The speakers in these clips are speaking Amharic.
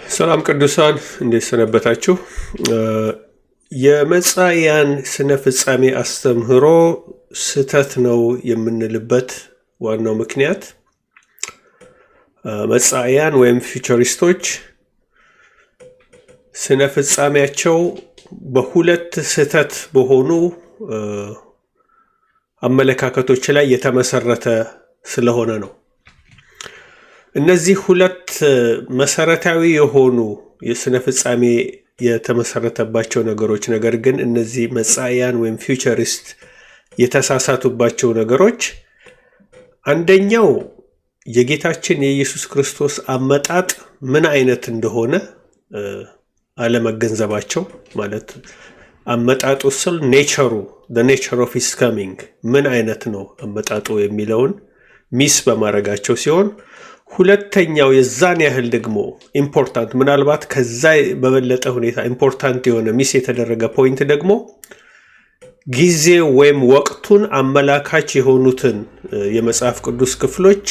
ሰላም ቅዱሳን እንዴት ሰነበታችሁ? የመጻኢያን ስነ ፍጻሜ አስተምህሮ ስህተት ነው የምንልበት ዋናው ምክንያት መጻኢያን ወይም ፊውቸሪስቶች ስነ ፍጻሜያቸው በሁለት ስህተት በሆኑ አመለካከቶች ላይ የተመሰረተ ስለሆነ ነው። እነዚህ ሁለት መሰረታዊ የሆኑ የስነ ፍጻሜ የተመሰረተባቸው ነገሮች ነገር ግን እነዚህ መጻኢያን ወይም ፊውቸሪስት የተሳሳቱባቸው ነገሮች አንደኛው የጌታችን የኢየሱስ ክርስቶስ አመጣጥ ምን አይነት እንደሆነ አለመገንዘባቸው ማለት አመጣጡ ስል ኔቸሩ the nature of his coming ምን አይነት ነው አመጣጡ የሚለውን ሚስ በማድረጋቸው ሲሆን ሁለተኛው የዛን ያህል ደግሞ ኢምፖርታንት ምናልባት ከዛ በበለጠ ሁኔታ ኢምፖርታንት የሆነ ሚስ የተደረገ ፖይንት ደግሞ ጊዜ ወይም ወቅቱን አመላካች የሆኑትን የመጽሐፍ ቅዱስ ክፍሎች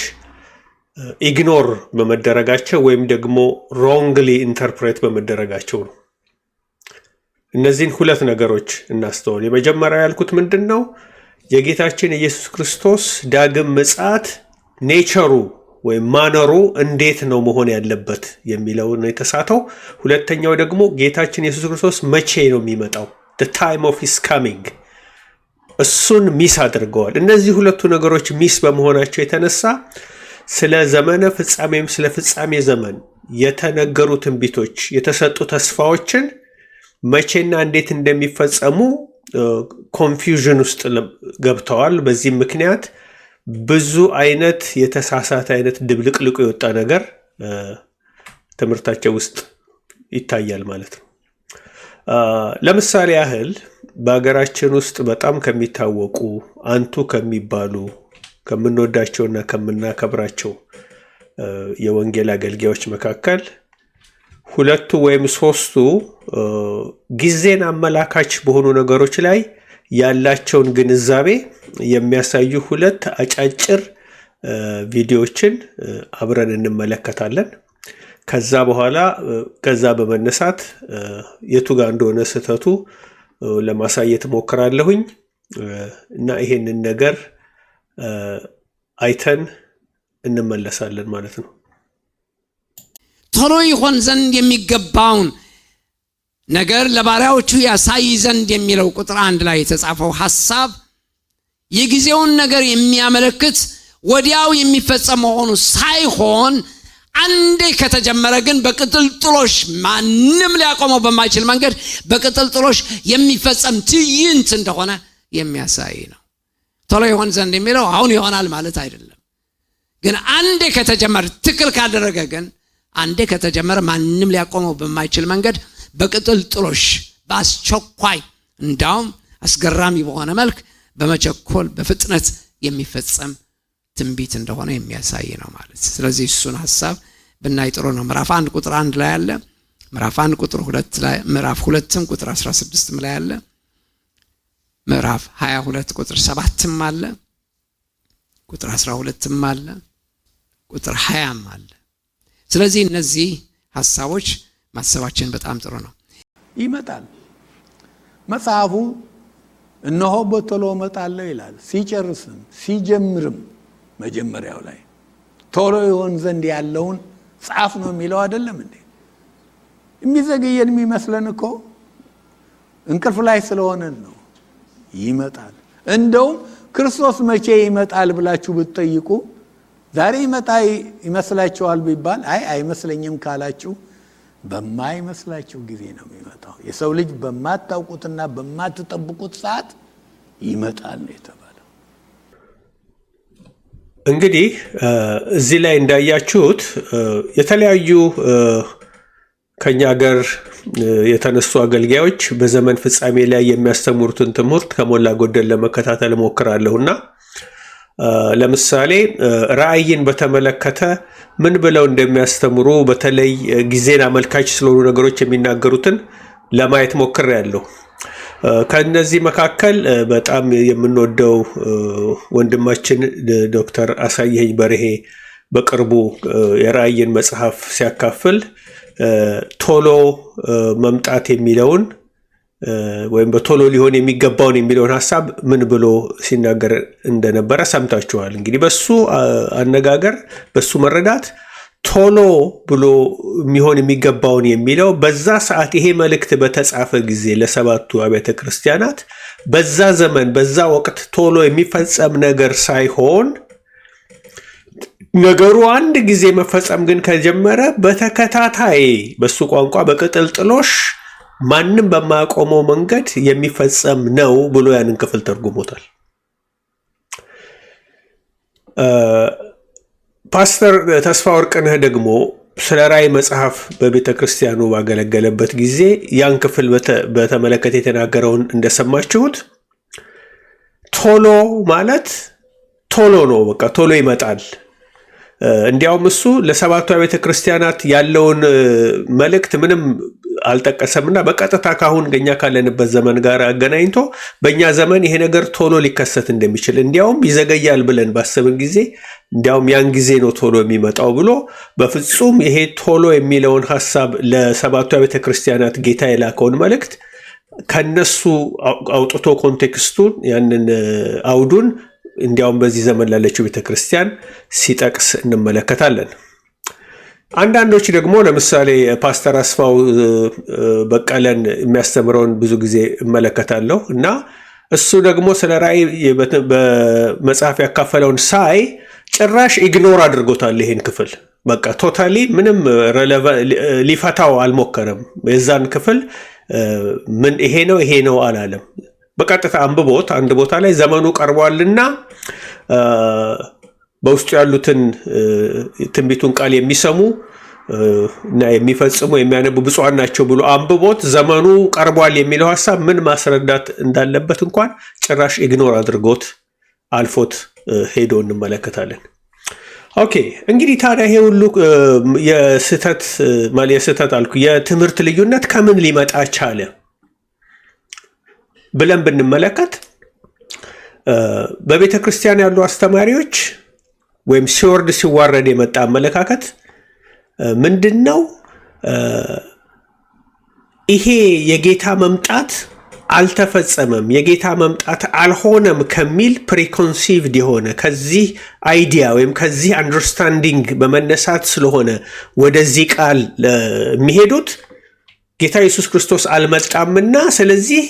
ኢግኖር በመደረጋቸው ወይም ደግሞ ሮንግሊ ኢንተርፕሬት በመደረጋቸው ነው። እነዚህን ሁለት ነገሮች እናስተውል። የመጀመሪያው ያልኩት ምንድነው? የጌታችን ኢየሱስ ክርስቶስ ዳግም ምጽአት ኔቸሩ ወይም ማነሩ እንዴት ነው መሆን ያለበት የሚለው ነው የተሳተው። ሁለተኛው ደግሞ ጌታችን ኢየሱስ ክርስቶስ መቼ ነው የሚመጣው the time of his coming እሱን ሚስ አድርገዋል። እነዚህ ሁለቱ ነገሮች ሚስ በመሆናቸው የተነሳ ስለ ዘመነ ፍጻሜም ስለ ፍጻሜ ዘመን የተነገሩ ትንቢቶች የተሰጡ ተስፋዎችን መቼና እንዴት እንደሚፈጸሙ ኮንፊውዥን ውስጥ ገብተዋል። በዚህ ምክንያት ብዙ አይነት የተሳሳተ አይነት ድብልቅልቁ የወጣ ነገር ትምህርታቸው ውስጥ ይታያል ማለት ነው። ለምሳሌ ያህል በአገራችን ውስጥ በጣም ከሚታወቁ አንቱ ከሚባሉ ከምንወዳቸውና ከምናከብራቸው የወንጌል አገልጋዮች መካከል ሁለቱ ወይም ሶስቱ ጊዜን አመላካች በሆኑ ነገሮች ላይ ያላቸውን ግንዛቤ የሚያሳዩ ሁለት አጫጭር ቪዲዮዎችን አብረን እንመለከታለን። ከዛ በኋላ ከዛ በመነሳት የቱ ጋር እንደሆነ ስህተቱ ለማሳየት ሞክራለሁኝ እና ይሄንን ነገር አይተን እንመለሳለን ማለት ነው። ቶሎ ይሆን ዘንድ የሚገባውን ነገር ለባሪያዎቹ ያሳይ ዘንድ የሚለው ቁጥር 1 ላይ የተጻፈው ሐሳብ የጊዜውን ነገር የሚያመለክት ወዲያው የሚፈጸም መሆኑ ሳይሆን አንዴ ከተጀመረ ግን በቅጥልጥሎሽ ማንም ሊያቆመው በማይችል መንገድ በቅጥልጥሎሽ የሚፈጸም ትዕይንት እንደሆነ የሚያሳይ ነው። ቶሎ ይሆን ዘንድ የሚለው አሁን ይሆናል ማለት አይደለም። ግን አንዴ ከተጀመረ ትክክል ካደረገ ግን አንዴ ከተጀመረ ማንም ሊያቆመው በማይችል መንገድ በቅጥልጥሎሽ በአስቸኳይ እንዳውም አስገራሚ በሆነ መልክ በመቸኮል በፍጥነት የሚፈጸም ትንቢት እንደሆነ የሚያሳይ ነው ማለት። ስለዚህ እሱን ሐሳብ ብናይ ጥሩ ነው። ምዕራፍ 1 ቁጥር 1 ላይ አለ። ምዕራፍ 1 ቁጥር 2 ላይ ምዕራፍ 2 ቁጥር 16 ላይ አለ። ምዕራፍ 22 ቁጥር 7 አለ። ቁጥር 12 አለ። ቁጥር 20 አለ። ስለዚህ እነዚህ ሐሳቦች ማሰባችን በጣም ጥሩ ነው። ይመጣል መጽሐፉ እነሆ በቶሎ እመጣለሁ ይላል። ሲጨርስም ሲጀምርም መጀመሪያው ላይ ቶሎ ይሆን ዘንድ ያለውን ጻፍ ነው የሚለው አይደለም እንዴ? የሚዘገየን የሚመስለን እኮ እንቅልፍ ላይ ስለሆነን ነው። ይመጣል። እንደውም ክርስቶስ መቼ ይመጣል ብላችሁ ብትጠይቁ ዛሬ ይመጣ ይመስላችኋል ቢባል አይመስለኝም ካላችሁ በማይመስላችሁ ጊዜ ነው የሚመጣው። የሰው ልጅ በማታውቁትና በማትጠብቁት ሰዓት ይመጣል ነው የተባለው። እንግዲህ እዚህ ላይ እንዳያችሁት የተለያዩ ከኛ ሀገር የተነሱ አገልጋዮች በዘመን ፍጻሜ ላይ የሚያስተምሩትን ትምህርት ከሞላ ጎደል ለመከታተል ሞክራለሁና ለምሳሌ ራእይን በተመለከተ ምን ብለው እንደሚያስተምሩ በተለይ ጊዜን አመልካች ስለሆኑ ነገሮች የሚናገሩትን ለማየት ሞክሬያለሁ። ከነዚህ መካከል በጣም የምንወደው ወንድማችን ዶክተር አሳየኝ በርሄ በቅርቡ የራእይን መጽሐፍ ሲያካፍል ቶሎ መምጣት የሚለውን ወይም በቶሎ ሊሆን የሚገባውን የሚለውን ሐሳብ ምን ብሎ ሲናገር እንደነበረ ሰምታችኋል። እንግዲህ በሱ አነጋገር በሱ መረዳት ቶሎ ብሎ የሚሆን የሚገባውን የሚለው በዛ ሰዓት ይሄ መልእክት በተጻፈ ጊዜ ለሰባቱ አብያተ ክርስቲያናት በዛ ዘመን በዛ ወቅት ቶሎ የሚፈጸም ነገር ሳይሆን ነገሩ አንድ ጊዜ መፈጸም ግን ከጀመረ በተከታታይ በሱ ቋንቋ በቅጥልጥሎሽ ማንም በማያቆመው መንገድ የሚፈጸም ነው ብሎ ያንን ክፍል ተርጉሞታል። ፓስተር ተስፋ ወርቅነህ ደግሞ ስለ ራእይ መጽሐፍ በቤተ ክርስቲያኑ ባገለገለበት ጊዜ ያን ክፍል በተመለከተ የተናገረውን እንደሰማችሁት ቶሎ ማለት ቶሎ ነው፣ በቃ ቶሎ ይመጣል። እንዲያውም እሱ ለሰባቱ ቤተ ክርስቲያናት ያለውን መልእክት ምንም አልጠቀሰምና በቀጥታ ካሁን ገኛ ካለንበት ዘመን ጋር አገናኝቶ በእኛ ዘመን ይሄ ነገር ቶሎ ሊከሰት እንደሚችል እንዲያውም ይዘገያል ብለን ባሰብን ጊዜ እንዲያውም ያን ጊዜ ነው ቶሎ የሚመጣው ብሎ በፍጹም ይሄ ቶሎ የሚለውን ሐሳብ ለሰባቱ ቤተ ክርስቲያናት ጌታ የላከውን መልእክት ከነሱ አውጥቶ ኮንቴክስቱን ያንን አውዱን እንዲያውም በዚህ ዘመን ላለችው ቤተክርስቲያን ሲጠቅስ እንመለከታለን። አንዳንዶች ደግሞ ለምሳሌ ፓስተር አስፋው በቀለን የሚያስተምረውን ብዙ ጊዜ እመለከታለሁ እና እሱ ደግሞ ስለ ራእይ በመጽሐፍ ያካፈለውን ሳይ ጭራሽ ኢግኖር አድርጎታል። ይሄን ክፍል በቃ ቶታሊ ምንም ሊፈታው አልሞከረም። የዛን ክፍል ምን ይሄ ነው አላለም። በቀጥታ አንብቦት አንድ ቦታ ላይ ዘመኑ ቀርቧልና በውስጡ ያሉትን ትንቢቱን ቃል የሚሰሙ እና የሚፈጽሙ የሚያነቡ ብፁዓን ናቸው ብሎ አንብቦት ዘመኑ ቀርቧል የሚለው ሐሳብ ምን ማስረዳት እንዳለበት እንኳን ጭራሽ ኢግኖር አድርጎት አልፎት ሄዶ እንመለከታለን። ኦኬ እንግዲህ ታዲያ ይሄ ሁሉ የስህተት አልኩ የትምህርት ልዩነት ከምን ሊመጣ ቻለ ብለን ብንመለከት በቤተ ክርስቲያን ያሉ አስተማሪዎች ወይም ሲወርድ ሲዋረድ የመጣ አመለካከት ምንድነው? ይሄ የጌታ መምጣት አልተፈጸመም፣ የጌታ መምጣት አልሆነም ከሚል ፕሪኮንሲቭድ የሆነ ከዚህ አይዲያ ወይም ከዚህ አንደርስታንዲንግ በመነሳት ስለሆነ ወደዚህ ቃል የሚሄዱት ጌታ ኢየሱስ ክርስቶስ አልመጣምና ስለዚህ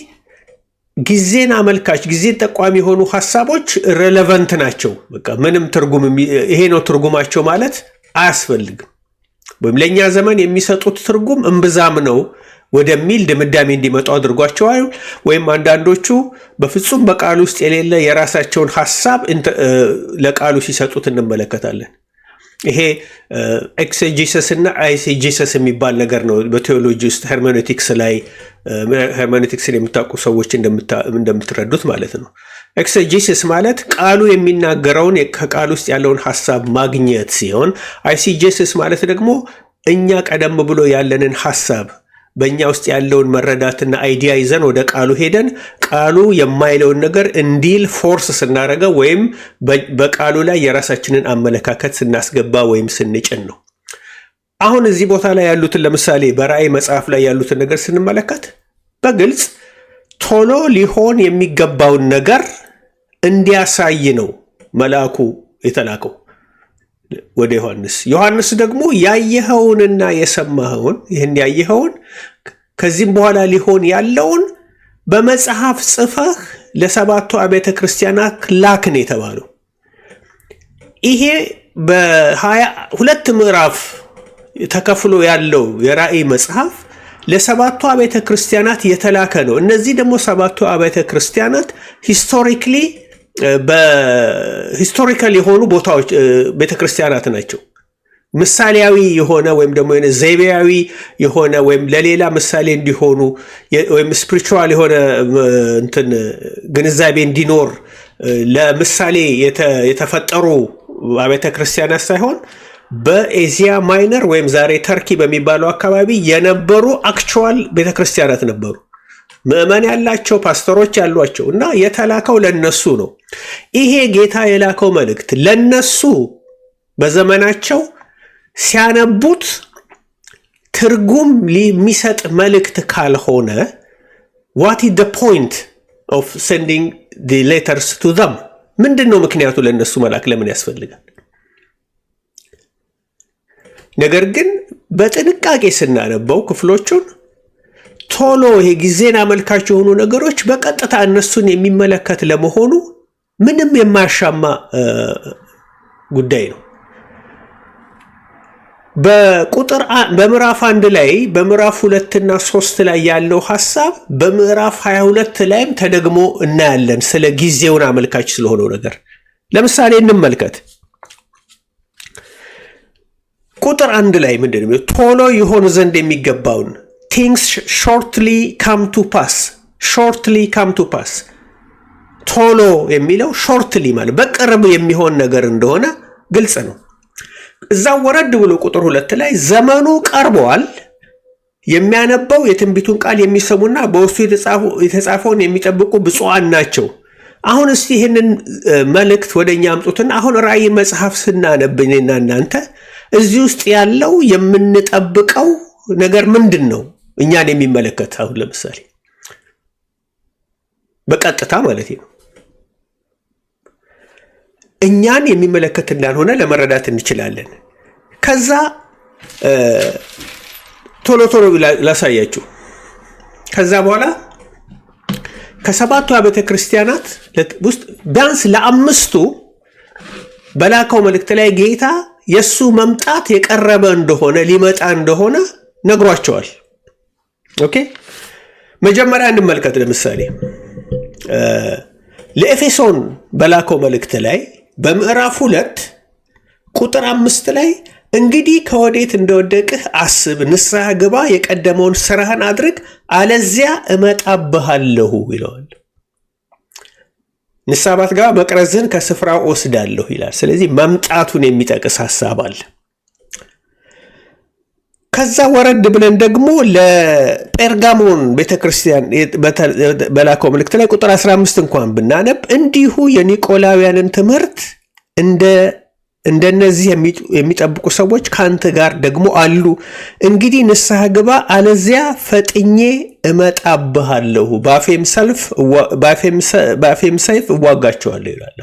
ጊዜን አመልካች ጊዜን ጠቋሚ የሆኑ ሐሳቦች ሬሌቫንት ናቸው። በቃ ምንም ትርጉም ይሄ ነው ትርጉማቸው ማለት አያስፈልግም፣ ወይም ለኛ ዘመን የሚሰጡት ትርጉም እምብዛም ነው ወደሚል ድምዳሜ እንዲመጡ አድርጓቸዋል። ወይም አንዳንዶቹ በፍጹም በቃሉ ውስጥ የሌለ የራሳቸውን ሐሳብ ለቃሉ ሲሰጡት እንመለከታለን። ይሄ ኤክሴጂሰስ እና አይሴጂሰስ የሚባል ነገር ነው። በቴዎሎጂ ውስጥ ሄርሜኔቲክስን የምታውቁ ሰዎች እንደምትረዱት ማለት ነው። ኤክሴጂሰስ ማለት ቃሉ የሚናገረውን ከቃሉ ውስጥ ያለውን ሐሳብ ማግኘት ሲሆን፣ አይሴጂሰስ ማለት ደግሞ እኛ ቀደም ብሎ ያለንን ሐሳብ በእኛ ውስጥ ያለውን መረዳትና አይዲያ ይዘን ወደ ቃሉ ሄደን ቃሉ የማይለውን ነገር እንዲል ፎርስ ስናደርገው ወይም በቃሉ ላይ የራሳችንን አመለካከት ስናስገባ ወይም ስንጭን ነው። አሁን እዚህ ቦታ ላይ ያሉትን ለምሳሌ በራእይ መጽሐፍ ላይ ያሉትን ነገር ስንመለከት በግልጽ ቶሎ ሊሆን የሚገባውን ነገር እንዲያሳይ ነው መልአኩ የተላከው ወደ ዮሐንስ ደግሞ ያየኸውንና የሰማኸውን ይህን ያየኸውን ከዚህም በኋላ ሊሆን ያለውን በመጽሐፍ ጽፈህ ለሰባቱ አብያተ ክርስቲያናት ላክን የተባለው ይሄ በ22 ምዕራፍ ተከፍሎ ያለው የራእይ መጽሐፍ ለሰባቱ አብያተ ክርስቲያናት የተላከ ነው። እነዚህ ደግሞ ሰባቱ አብያተ ክርስቲያናት ሂስቶሪካል የሆኑ ቦታዎች ቤተክርስቲያናት ናቸው። ምሳሌያዊ የሆነ ወይም ደግሞ ዘይቤያዊ የሆነ ወይም ለሌላ ምሳሌ እንዲሆኑ ወይም ስፒሪቹዋል የሆነ ግንዛቤ እንዲኖር ለምሳሌ የተፈጠሩ አብያተ ክርስቲያናት ሳይሆን በኤዚያ ማይነር ወይም ዛሬ ተርኪ በሚባለው አካባቢ የነበሩ አክቹዋል ቤተክርስቲያናት ነበሩ። ምዕመን ያላቸው ፓስተሮች ያሏቸው እና የተላከው ለነሱ ነው። ይሄ ጌታ የላከው መልእክት ለነሱ በዘመናቸው ሲያነቡት ትርጉም የሚሰጥ መልእክት ካልሆነ what is the point of sending the letters to them? ምንድነው ምክንያቱ ለነሱ መላክ ለምን ያስፈልጋል? ነገር ግን በጥንቃቄ ስናነበው ክፍሎቹን ቶሎ ይሄ ጊዜን አመልካች የሆኑ ነገሮች በቀጥታ እነሱን የሚመለከት ለመሆኑ ምንም የማያሻማ ጉዳይ ነው። በምዕራፍ 1 ላይ በምዕራፍ 2 እና 3 ላይ ያለው ሐሳብ በምዕራፍ 22 ላይም ተደግሞ እናያለን ስለ ጊዜውን አመልካች ስለሆነው ነገር። ለምሳሌ እንመልከት። ቁጥር 1 ላይ ምንድነው? ቶሎ ይሆን ዘንድ የሚገባውን things shortly come to pass shortly come to pass ቶሎ የሚለው shortly ማለት በቅርብ የሚሆን ነገር እንደሆነ ግልጽ ነው። እዛው ወረድ ብሎ ቁጥር 2 ላይ ዘመኑ ቀርቧል፣ የሚያነበው የትንቢቱን ቃል የሚሰሙና በውስጡ የተጻፈውን የሚጠብቁ ብፁዓን ናቸው። አሁን እስቲ ይህንን መልእክት ወደኛ አምጡትና አሁን ራእይ መጽሐፍ ስናነብ እኔና እናንተ እዚህ ውስጥ ያለው የምንጠብቀው ነገር ምንድን ነው? እኛን የሚመለከት አሁን ለምሳሌ በቀጥታ ማለት ነው እኛን የሚመለከት እንዳልሆነ ለመረዳት እንችላለን። ከዛ ቶሎ ላሳያችሁ። ከዛ በኋላ ከሰባቱ አብያተ ክርስቲያናት ውስጥ ቢያንስ ለአምስቱ በላከው መልእክት ላይ ጌታ የሱ መምጣት የቀረበ እንደሆነ ሊመጣ እንደሆነ ነግሯቸዋል። ኦኬ መጀመሪያ እንመልከት። ለምሳሌ ለኤፌሶን በላከው መልእክት ላይ በምዕራፍ 2 ቁጥር 5 ላይ እንግዲህ ከወዴት እንደወደቅህ አስብ፣ ንስሐ ግባ፣ የቀደመውን ስራህን አድርግ፣ አለዚያ እመጣብሃለሁ ይለዋል። ንስሐ ባትገባ መቅረዝን ከስፍራው ወስዳለሁ ይላል። ስለዚህ መምጣቱን የሚጠቅስ ሐሳብ አለ። ከዛ ወረድ ብለን ደግሞ ለጴርጋሞን ቤተክርስቲያን በላከው መልእክት ላይ ቁጥር 15 እንኳን ብናነብ እንዲሁ የኒቆላውያንን ትምህርት እንደነዚህ የሚጠብቁ ሰዎች ካንተ ጋር ደግሞ አሉ። እንግዲህ ንስሐ ግባ፣ አለዚያ ፈጥኜ እመጣብሃለሁ፣ በአፌም ሰይፍ እዋጋቸዋለሁ ይላል።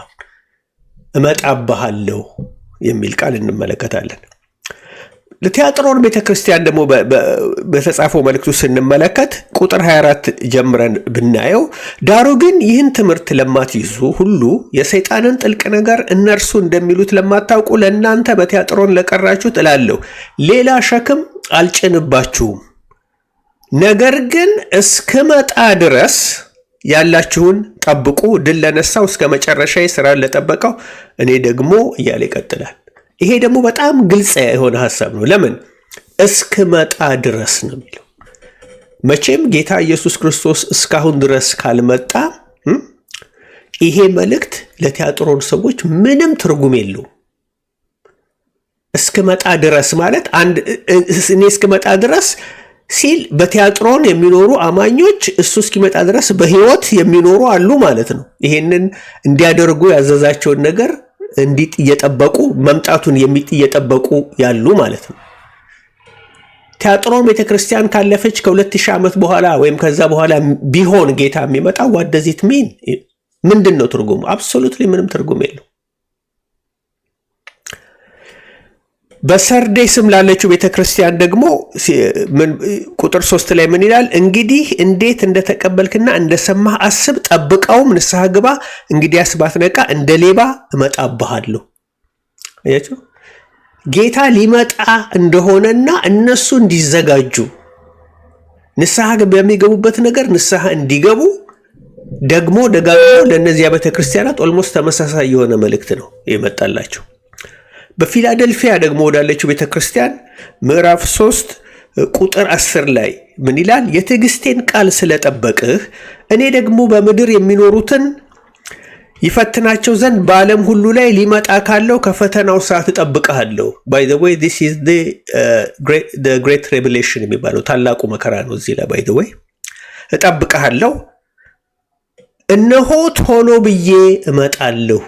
እመጣብሃለሁ የሚል ቃል እንመለከታለን። ለቲያጥሮን ቤተክርስቲያን ደግሞ በተጻፈው መልእክቱ ስንመለከት ቁጥር 24 ጀምረን ብናየው ዳሩ ግን ይህን ትምህርት ለማትይዙ ሁሉ የሰይጣንን ጥልቅ ነገር እነርሱ እንደሚሉት ለማታውቁ ለእናንተ በቲያጥሮን ለቀራችሁ እላለሁ፣ ሌላ ሸክም አልጭንባችሁም። ነገር ግን እስክመጣ ድረስ ያላችሁን ጠብቁ፣ ድል ለነሳው እስከ መጨረሻ ስራን ለጠበቀው እኔ ደግሞ እያለ ይቀጥላል። ይሄ ደግሞ በጣም ግልጽ የሆነ ሐሳብ ነው። ለምን እስክመጣ ድረስ ነው የሚለው? መቼም ጌታ ኢየሱስ ክርስቶስ እስካሁን ድረስ ካልመጣ ይሄ መልእክት ለቲያጥሮን ሰዎች ምንም ትርጉም የለውም። እስክመጣ ድረስ ማለት እኔ እስክመጣ ድረስ ሲል በቲያጥሮን የሚኖሩ አማኞች እሱ እስኪመጣ ድረስ በሕይወት የሚኖሩ አሉ ማለት ነው። ይሄንን እንዲያደርጉ ያዘዛቸውን ነገር እየጠበቁ መምጣቱን እየጠበቁ ያሉ ማለት ነው። ቲያጥሮን ቤተክርስቲያን ካለፈች ከ2000 ዓመት በኋላ ወይም ከዛ በኋላ ቢሆን ጌታ የሚመጣው what does it mean? ምንድን ነው ትርጉሙ? አብሶሉትሊ ምንም ትርጉም የለው። በሰርዴስም ላለችው ቤተክርስቲያን ደግሞ ቁጥር 3 ላይ ምን ይላል? እንግዲህ እንዴት እንደተቀበልክና እንደሰማህ አስብ፣ ጠብቀውም፣ ንስሐ ግባ። እንግዲያስ ባትነቃ እንደ ሌባ እመጣብሃለሁ። አያችሁ፣ ጌታ ሊመጣ እንደሆነና እነሱ እንዲዘጋጁ ንስሐ በሚገቡበት ነገር ንስሐ እንዲገቡ ደግሞ ደጋግሞ ለእነዚያ ቤተክርስቲያናት ኦልሞስት ተመሳሳይ የሆነ መልእክት ነው የመጣላቸው። በፊላደልፊያ ደግሞ ወዳለችው ቤተክርስቲያን ምዕራፍ 3 ቁጥር 10 ላይ ምን ይላል? የትዕግስቴን ቃል ስለጠበቅህ እኔ ደግሞ በምድር የሚኖሩትን ይፈትናቸው ዘንድ በዓለም ሁሉ ላይ ሊመጣ ካለው ከፈተናው ሰዓት እጠብቅሃለሁ። ባይ ዘ ዌይ ዲስ ኢዝ ዘ ግሬት ሬቨሌሽን የሚባለው ታላቁ መከራ ነው። እዚህ ላይ ባይ ዘ ዌይ እጠብቅሃለሁ፣ እነሆ ቶሎ ብዬ እመጣለሁ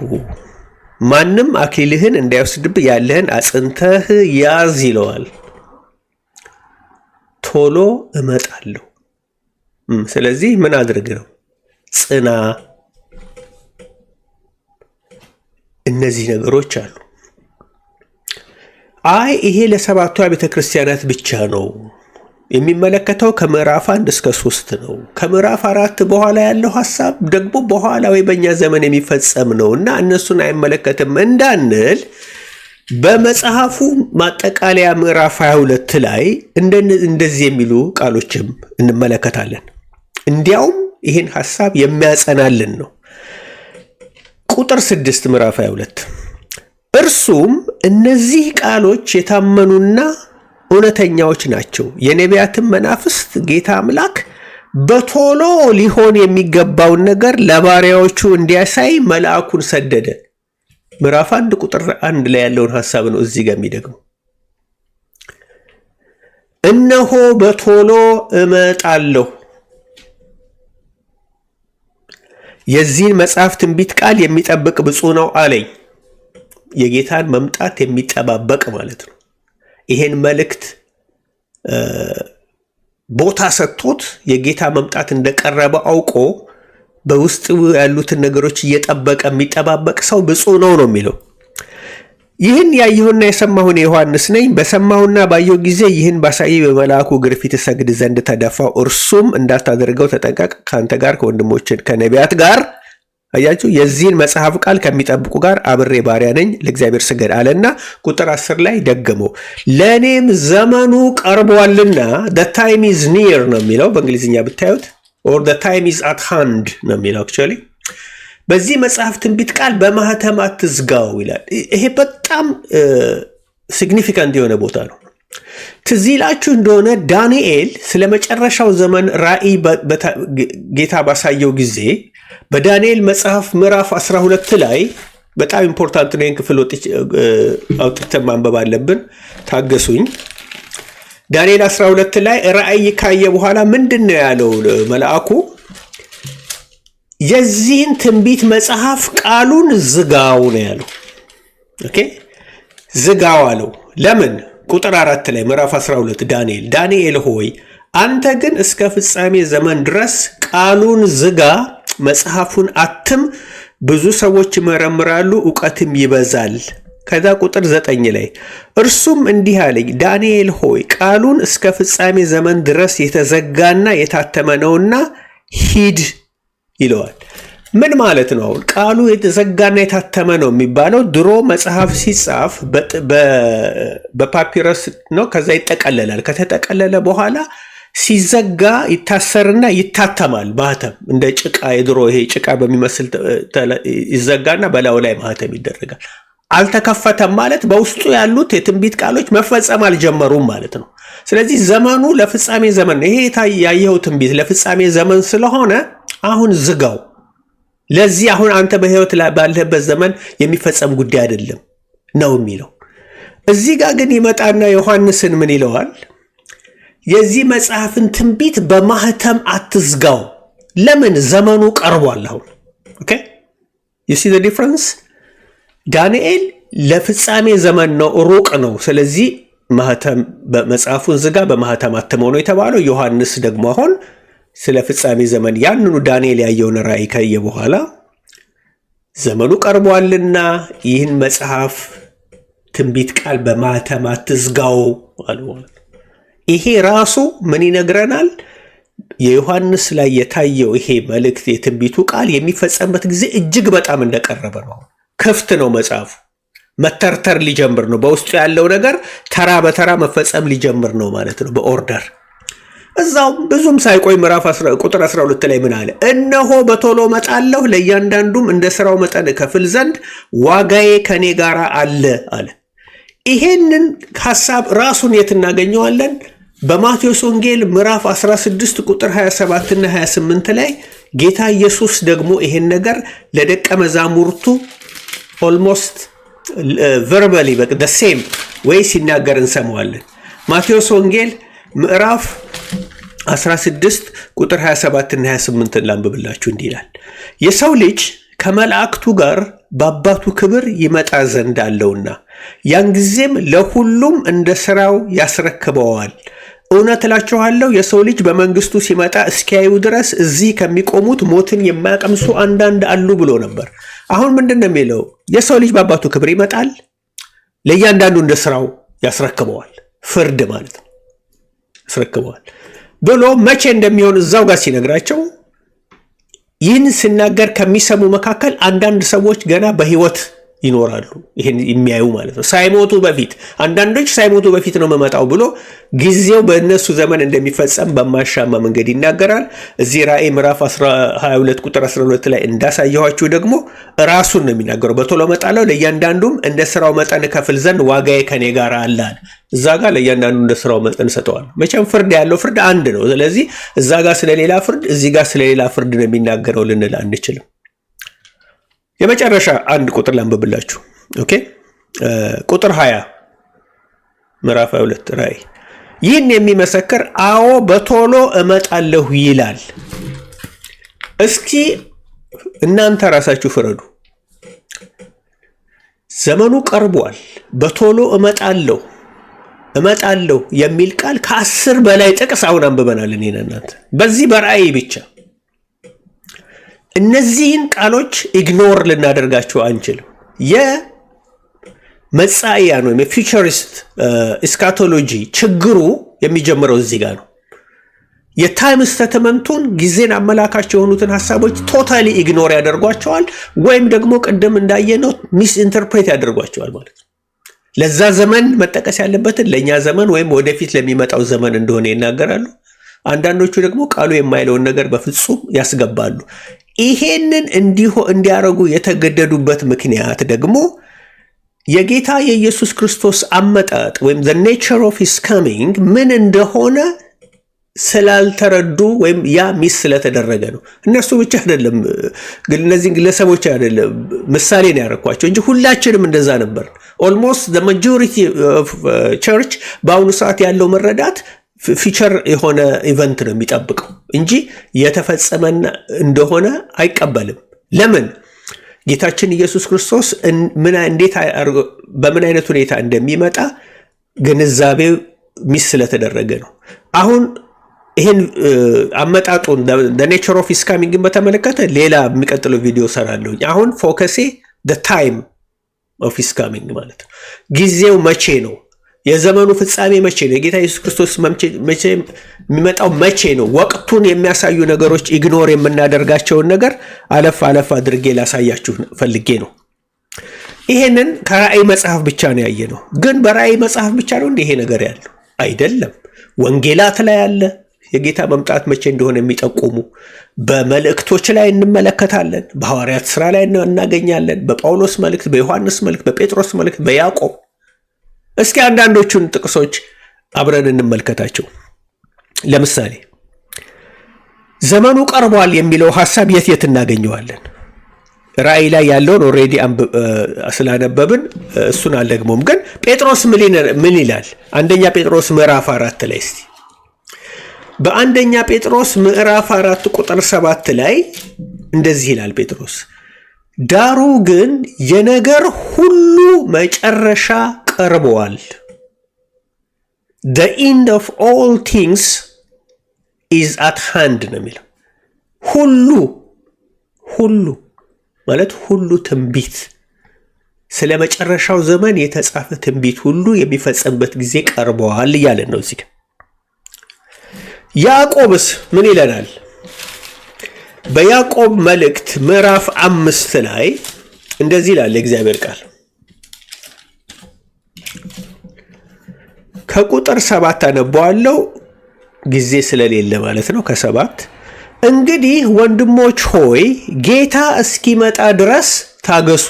ማንም አክሊልህን እንዳይወስድብህ ያለህን አጽንተህ ያዝ ይለዋል። ቶሎ እመጣለሁ። ስለዚህ ምን አድርግ ነው? ጽና። እነዚህ ነገሮች አሉ። አይ ይሄ ለሰባቱ ቤተ ክርስቲያናት ብቻ ነው የሚመለከተው፣ ከምዕራፍ 1 እስከ 3 ነው። ከምዕራፍ 4 በኋላ ያለው ሐሳብ ደግሞ በኋላ ወይ በእኛ ዘመን የሚፈጸም ነው እና እነሱን አይመለከትም እንዳንል በመጽሐፉ ማጠቃለያ ምዕራፍ 22 ላይ እንደዚህ የሚሉ ቃሎችም እንመለከታለን። እንዲያውም ይህን ሐሳብ የሚያጸናልን ነው። ቁጥር 6 ምዕራፍ 22 እርሱም እነዚህ ቃሎች የታመኑና እውነተኛዎች ናቸው፣ የነቢያትም መናፍስት ጌታ አምላክ በቶሎ ሊሆን የሚገባውን ነገር ለባሪያዎቹ እንዲያሳይ መልአኩን ሰደደ። ምዕራፍ 1 ቁጥር 1 ላይ ያለውን ሐሳብ ነው እዚህ ጋር የሚደግመው። እነሆ በቶሎ እመጣለሁ። የዚህን መጽሐፍ ትንቢት ቃል የሚጠብቅ ብፁዕ ነው አለኝ። የጌታን መምጣት የሚጠባበቅ ማለት ነው። ይሄን መልእክት ቦታ ሰጥቶት የጌታ መምጣት እንደቀረበ አውቆ በውስጡ ያሉትን ነገሮች እየጠበቀ የሚጠባበቅ ሰው ብፁዕ ነው የሚለው። ይህን ያየሁና የሰማሁን ዮሐንስ ነኝ። በሰማሁና ባየሁ ጊዜ ይህን ባሳየኝ በመልአኩ እግር ፊት እሰግድ ዘንድ ተደፋሁ። እርሱም እንዳታደርገው ተጠንቀቅ፣ ከአንተ ጋር ከወንድሞችን ከነቢያት ጋር አያችሁ የዚህን መጽሐፍ ቃል ከሚጠብቁ ጋር አብሬ ባሪያ ነኝ፣ ለእግዚአብሔር ስገድ አለና ቁጥር 10 ላይ ደገመው። ለእኔም ዘመኑ ቀርቧልና the time is near ነው የሚለው በእንግሊዝኛ ብታዩት፣ or the time is at hand ነው የሚለው actually። በዚህ መጽሐፍ ትንቢት ቃል በማህተም አትዝጋው ይላል። ይሄ በጣም ሲግኒፊካንት የሆነ ቦታ ነው። ትዝ ይላችሁ እንደሆነ ዳንኤል ስለ መጨረሻው ዘመን ራእይ ጌታ ባሳየው ጊዜ በዳንኤል መጽሐፍ ምዕራፍ 12 ላይ በጣም ኢምፖርታንት ነው። ይህን ክፍል አውጥተን ማንበብ አለብን። ታገሱኝ። ዳንኤል 12 ላይ ራእይ ካየ በኋላ ምንድን ነው ያለው መልአኩ? የዚህን ትንቢት መጽሐፍ ቃሉን ዝጋው ነው ያለው። ኦኬ ዝጋው አለው። ለምን? ቁጥር 4 ላይ ምዕራፍ 12 ዳንኤል ሆይ አንተ ግን እስከ ፍጻሜ ዘመን ድረስ ቃሉን ዝጋ፣ መጽሐፉን አትም፣ ብዙ ሰዎች ይመረምራሉ፣ ዕውቀትም ይበዛል። ከዛ ቁጥር 9 ላይ እርሱም እንዲህ አለኝ፣ ዳንኤል ሆይ ቃሉን እስከ ፍጻሜ ዘመን ድረስ የተዘጋና የታተመ ነውና ሂድ ይለዋል። ምን ማለት ነው? አሁን ቃሉ የተዘጋና የታተመ ነው የሚባለው ድሮ መጽሐፍ ሲጻፍ በፓፒረስ ነው። ከዛ ይጠቀለላል። ከተጠቀለለ በኋላ ሲዘጋ ይታሰርና ይታተማል። ማህተም እንደ ጭቃ፣ የድሮ ይሄ ጭቃ በሚመስል ይዘጋና በላዩ ላይ ማህተም ይደረጋል። አልተከፈተም ማለት በውስጡ ያሉት የትንቢት ቃሎች መፈጸም አልጀመሩም ማለት ነው። ስለዚህ ዘመኑ ለፍጻሜ ዘመን ነው። ይሄ ያየኸው ትንቢት ለፍጻሜ ዘመን ስለሆነ አሁን ዝጋው። ለዚህ አሁን አንተ በህይወት ባለህበት ዘመን የሚፈጸም ጉዳይ አይደለም ነው የሚለው። እዚህ ጋር ግን ይመጣና ዮሐንስን ምን ይለዋል? የዚህ መጽሐፍን ትንቢት በማህተም አትዝጋው። ለምን? ዘመኑ ቀርቧል አሁን። ኦኬ you see the difference? ዳንኤል ለፍጻሜ ዘመን ነው፣ ሩቅ ነው። ስለዚህ ማህተም በመጽሐፉን ዝጋ፣ በማህተም አትመው ነው የተባለው። ዮሐንስ ደግሞ አሁን ስለ ፍጻሜ ዘመን ያንኑ ዳንኤል ያየውን ራእይ ካየ በኋላ ዘመኑ ቀርቧልና ይህን መጽሐፍ ትንቢት ቃል በማህተም አትዝጋው አለ። ይሄ ራሱ ምን ይነግረናል? የዮሐንስ ላይ የታየው ይሄ መልእክት የትንቢቱ ቃል የሚፈጸምበት ጊዜ እጅግ በጣም እንደቀረበ ነው። ክፍት ነው መጽሐፉ፣ መተርተር ሊጀምር ነው። በውስጡ ያለው ነገር ተራ በተራ መፈጸም ሊጀምር ነው ማለት ነው በኦርደር። እዛው ብዙም ሳይቆይ ቁጥር 12 ላይ ምን አለ? እነሆ በቶሎ እመጣለሁ፣ ለእያንዳንዱም እንደ ስራው መጠን እከፍል ዘንድ ዋጋዬ ከኔ ጋር አለ አለ። ይሄንን ሐሳብ ራሱን የት እናገኘዋለን? በማቴዎስ ወንጌል ምዕራፍ 16 ቁጥር 27 እና 28 ላይ ጌታ ኢየሱስ ደግሞ ይሄን ነገር ለደቀ መዛሙርቱ ኦልሞስት ቨርባሊ the same way ሲናገር እንሰማዋለን። ማቴዎስ ወንጌል ምዕራፍ 16 ቁጥር 27 እና 28 ላንብብላችሁ። እንዲህ ይላል፣ የሰው ልጅ ከመላእክቱ ጋር በአባቱ ክብር ይመጣ ዘንድ አለውና ያን ጊዜም ለሁሉም እንደ ሥራው ያስረክበዋል። እውነት እላችኋለሁ የሰው ልጅ በመንግስቱ ሲመጣ እስኪያዩ ድረስ እዚህ ከሚቆሙት ሞትን የማያቀምሱ አንዳንድ አሉ ብሎ ነበር። አሁን ምንድን ነው የሚለው? የሰው ልጅ በአባቱ ክብር ይመጣል፣ ለእያንዳንዱ እንደ ሥራው ያስረክበዋል። ፍርድ ማለት ነው። ያስረክበዋል ብሎ መቼ እንደሚሆን እዛው ጋር ሲነግራቸው ይህን ሲናገር ከሚሰሙ መካከል አንዳንድ ሰዎች ገና በሕይወት ይኖራሉ። ይህን የሚያዩ ማለት ነው። ሳይሞቱ በፊት አንዳንዶች ሳይሞቱ በፊት ነው የምመጣው ብሎ ጊዜው በእነሱ ዘመን እንደሚፈጸም በማሻማ መንገድ ይናገራል። እዚህ ራእይ ምዕራፍ 22 ቁጥር 12 ላይ እንዳሳየኋችሁ ደግሞ ራሱን ነው የሚናገረው። በቶሎ እመጣለሁ፣ ለእያንዳንዱም እንደ ስራው መጠን እከፍል ዘንድ ዋጋዬ ከኔ ጋር አለ። እዛ ጋር ለእያንዳንዱ እንደ ስራው መጠን ሰጠዋል። መቼም ፍርድ ያለው ፍርድ አንድ ነው። ስለዚህ እዛ ጋር ስለሌላ ፍርድ፣ እዚህ ጋር ስለሌላ ፍርድ ነው የሚናገረው ልንል አንችልም። የመጨረሻ አንድ ቁጥር ላንብብላችሁ። ኦኬ ቁጥር 20 ምዕራፍ 22 ራእይ ይህን የሚመሰክር አዎ በቶሎ እመጣለሁ ይላል። እስኪ እናንተ ራሳችሁ ፍረዱ። ዘመኑ ቀርቧል። በቶሎ እመጣለሁ የሚል ቃል ከ10 በላይ ጥቅስ አሁን አንብበናል እኔና እናንተ በዚህ በራእይ ብቻ። እነዚህን ቃሎች ኢግኖር ልናደርጋቸው አንችልም። የመጻኢያን ወይም የፊውቸሪስት ኤስካቶሎጂ ችግሩ የሚጀምረው እዚህ ጋር ነው። የታይም ስተትመንቱን ጊዜን አመላካች የሆኑትን ሀሳቦች ቶታሊ ኢግኖር ያደርጓቸዋል፣ ወይም ደግሞ ቅድም እንዳየነው ሚስ ኢንተርፕሬት ያደርጓቸዋል ማለት ነው። ለዛ ዘመን መጠቀስ ያለበትን ለእኛ ዘመን ወይም ወደፊት ለሚመጣው ዘመን እንደሆነ ይናገራሉ። አንዳንዶቹ ደግሞ ቃሉ የማይለውን ነገር በፍጹም ያስገባሉ። ይሄንን እንዲያረጉ የተገደዱበት ምክንያት ደግሞ የጌታ የኢየሱስ ክርስቶስ አመጣጥ ወይም the nature of his coming ምን እንደሆነ ስላልተረዱ ወይም ያ ሚስ ስለተደረገ ነው። እነሱ ብቻ አይደለም፣ እነዚህ ግለሰቦች አይደለም ምሳሌ ነው ያደረኳቸው እንጂ ሁላችንም እንደዛ ነበር። ኦልሞስት the majority of church በአሁኑ ሰዓት ያለው መረዳት ፊቸር የሆነ ኢቨንት ነው የሚጠብቀው እንጂ የተፈጸመ እንደሆነ አይቀበልም። ለምን? ጌታችን ኢየሱስ ክርስቶስ በምን አይነት ሁኔታ እንደሚመጣ ግንዛቤው ሚስ ስለተደረገ ነው። አሁን ይህን አመጣጡን the nature of his coming በተመለከተ ሌላ የሚቀጥለው ቪዲዮ ሰራለሁ። አሁን ፎከሴ the time of his coming ማለት ነው። ጊዜው መቼ ነው? የዘመኑ ፍጻሜ መቼ ነው? የጌታ ኢየሱስ ክርስቶስ መቼ የሚመጣው መቼ ነው? ወቅቱን የሚያሳዩ ነገሮች ኢግኖር የምናደርጋቸውን ነገር አለፍ አድርጌ ላሳያችሁ ፈልጌ ነው። ይሄንን ከራእይ መጽሐፍ ብቻ ነው ያየነው። ግን በራእይ መጽሐፍ ብቻ ነው እንደ ይሄ ነገር ያለው አይደለም። ወንጌላት ላይ አለ። የጌታ መምጣት መቼ እንደሆነ የሚጠቁሙ በመልእክቶች ላይ እንመለከታለን። በሐዋርያት ሥራ ላይ እናገኛለን። በጳውሎስ መልእክት፣ በዮሐንስ መልእክት፣ በጴጥሮስ መልእክት፣ በያዕቆብ። እስኪ አንዳንዶቹን ጥቅሶች አብረን እንመልከታቸው። ለምሳሌ ዘመኑ ቀርቧል የሚለው ሐሳብ የት እናገኘዋለን? ራእይ ላይ ያለውን ኦልሬዲ ስላነበብን እሱን አልደግሞም። ግን ጴጥሮስ ምን ይላል? አንደኛ ጴጥሮስ ምዕራፍ 4 ላይ እስቲ በአንደኛ ጴጥሮስ ምዕራፍ 4 ቁጥር 7 ላይ እንደዚህ ይላል ጴጥሮስ፣ ዳሩ ግን የነገር ሁሉ መጨረሻ ቀርቧል። the end of all things is at hand ነው የሚለው። ሁሉ ማለት ሁሉ ትንቢት፣ ስለ መጨረሻው ዘመን የተጻፈ ትንቢት ሁሉ የሚፈጸምበት ጊዜ ቀርቧል እያለን ነው እዚህ። ያዕቆብስ ምን ይለናል? በያዕቆብ መልእክት ምዕራፍ 5 ላይ እንደዚህ ይላል የእግዚአብሔር ቃል ከቁጥር 7 አነበዋለሁ ጊዜ ስለሌለ ማለት ነው። ከ7 እንግዲህ ወንድሞች ሆይ ጌታ እስኪመጣ ድረስ ታገሱ።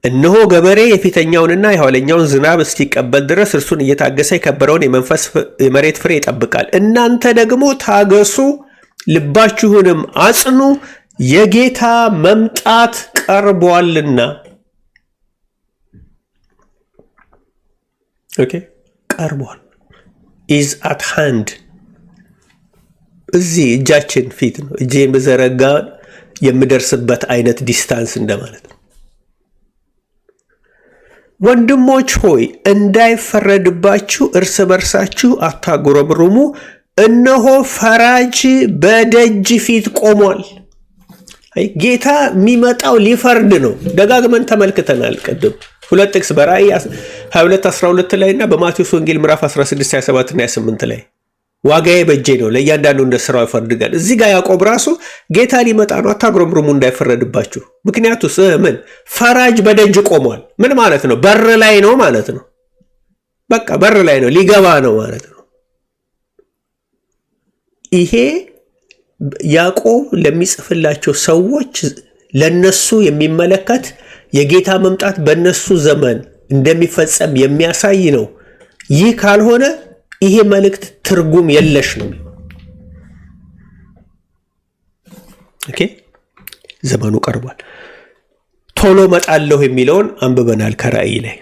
እነሆ ገበሬ የፊተኛውንና የኋለኛውን ዝናብ እስኪቀበል ድረስ እርሱን እየታገሰ የከበረውን የመሬት ፍሬ ይጠብቃል። እናንተ ደግሞ ታገሱ፣ ልባችሁንም አጽኑ፣ የጌታ መምጣት ቀርቧልና። ኦኬ፣ ቀርቧል። is at hand። እዚህ እጃችን ፊት ነው። እጄን በዘረጋ የምደርስበት አይነት ዲስታንስ እንደማለት ነው። ወንድሞች ሆይ እንዳይፈረድባችሁ እርስ በርሳችሁ አታጉረምርሙ፣ እነሆ ፈራጅ በደጅ ፊት ቆሟል። ጌታ የሚመጣው ሊፈርድ ነው። ደጋግመን ተመልክተናል። ቅድም ሁለት ጥቅስ በራእይ 22:12 ላይ እና በማቴዎስ ወንጌል ምዕራፍ 16:27 እና 28 ላይ ዋጋዬ በእጄ ነው ለእያንዳንዱ እንደ ስራው ይፈርድጋል። እዚህ ጋር ያዕቆብ ራሱ ጌታ ሊመጣ ነው አታጉረምርሙ እንዳይፈረድባችሁ። ምክንያቱስ ምን ፈራጅ በደጅ ቆሟል። ምን ማለት ነው? በር ላይ ነው ማለት ነው። በቃ በር ላይ ነው፣ ሊገባ ነው ማለት ነው። ይሄ ያዕቆብ ለሚጽፍላቸው ሰዎች ለነሱ የሚመለከት የጌታ መምጣት በነሱ ዘመን እንደሚፈጸም የሚያሳይ ነው። ይህ ካልሆነ ይሄ መልእክት ትርጉም የለሽ ነው። ኦኬ፣ ዘመኑ ቀርቧል። ቶሎ መጣለሁ የሚለውን አንብበናል ከራእይ ላይ።